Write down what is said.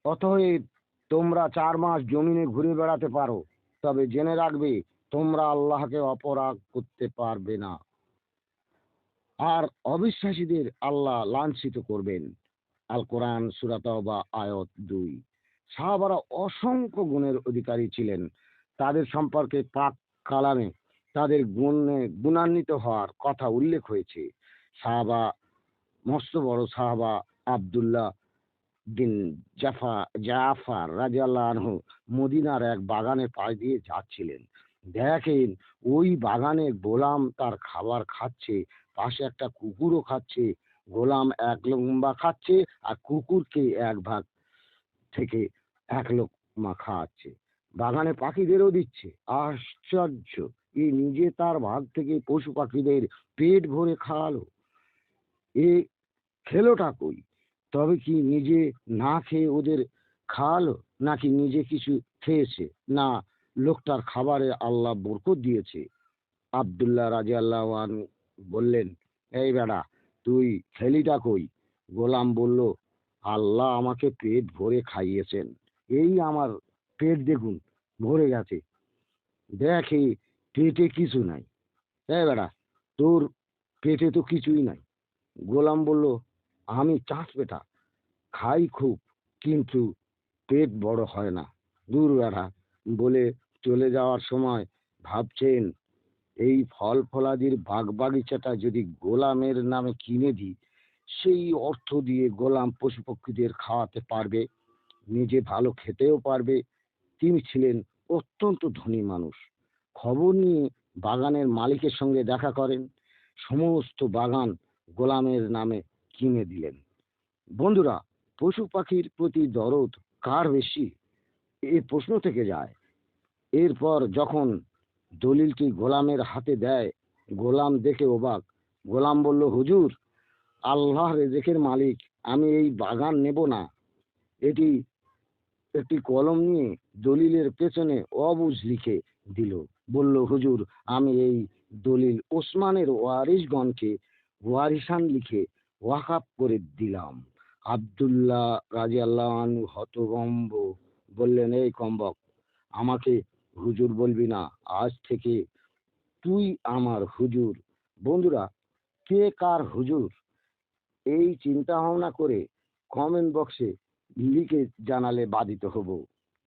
অতএব তোমরা 4 মাস জমিনে ঘুরে বেড়াতে পারো, তবে জেনে রাখবে তোমরা আল্লাহকে অপরাধ করতে পারবে না। আর অবিশ্বাসীদের আল্লাহ লাঞ্ছিত করবেন। আল কোরআন সূরা তাওবা আয়াত 2। সাহাবারা অসংখ্য গুণের অধিকারী ছিলেন। তাদের সম্পর্কে পাক কালামে তাদের গুণে গুণান্বিত হওয়ার কথা উল্লেখ হয়েছে। সাহাবা মস্ত বড় সাহাবা আব্দুল্লাহ বিন জাফার রাদিয়াল্লাহু আনহু মদিনার এক বাগানে পাশ দিয়ে যাচ্ছিলেন। দেখেন ওই বাগানে গোলাম তার খাবার খাচ্ছে, পাশে একটা কুকুরও খাচ্ছে। গোলাম এক লম্বা খাচ্ছে আর কুকুরকে এক ভাগ থেকে এক লোকমা খাওয়াচ্ছে। বাগানে পাখিদেরও দিচ্ছে। আশ্চর্য! এ নিজে তার ভাগ থেকে পশু পাখিদের পেট ভরে খাওয়ালো। এ খেলোটা কই? তবে কি নিজে না খেয়ে ওদের খাওয়ালো, নাকি নিজে কিছু খেয়েছে? না, লোকটার খাবারে আল্লাহ বরকত দিয়েছে। আব্দুল্লাহ রাদিয়াল্লাহু আনহু বললেন, এই বেটা, তুই খেলিটা কই? গোলাম বলল, আল্লাহ আমাকে পেট ভরে খাইয়েছেন। এই আমার পেট দেখুন ভরে গেছে। দেখে পেটে কিছু নাই। এই বেটা, তোর পেটে তো কিছুই নাই। গোলাম বলল, আমি চাষ বেটা, খাই খুব, কিন্তু পেট বড় হয় না। দূর বেটা, বলে চলে যাওয়ার সময় ভাবছেন, এই ফল ফলাদির বাগ বাগিচাটা যদি গোলামের নামে কিনে দিই, সেই অর্থ দিয়ে গোলাম পশু পক্ষীদের খাওয়াতে পারবে, নিজে ভালো খেতেও পারবে। তিনি ছিলেন অত্যন্ত ধনী মানুষ। খবর নিয়ে বাগানের মালিকের সঙ্গে দেখা করেন। সমস্ত বাগান গোলামের নামে কিনে দিলেন। বন্ধুরা, পশু পাখির প্রতি দরদ কার বেশি, এ প্রশ্ন থেকে যায়। এরপর যখন দলিলটি গোলামের হাতে দেয়, গোলাম দেখে অবাক। গোলাম বলল, হুজুর, আল্লাহ রেজেকের মালিক, আমি এই বাগান নেব না। এটি একটি কলম নিয়ে দলিলের পেছনে অবুঝ লিখে দিল। বলল, হুজুর, আমি এই দলিল ওসমানের ওয়ারিশগণকে ওয়ারিসান লিখে ওয়াকাফ করে দিলাম। আব্দুল্লাহ রাদিয়াল্লাহু আনহু হতভম্ব। বললেন, এই কমবক, আমাকে হুজুর বলবি না, আজ থেকে তুই আমার হুজুর। বন্ধুরা, কে কার হুজুর, এই চিন্তা ভাবনা করে কমেন্ট বক্সে লিখে জানালে বাধিত হব।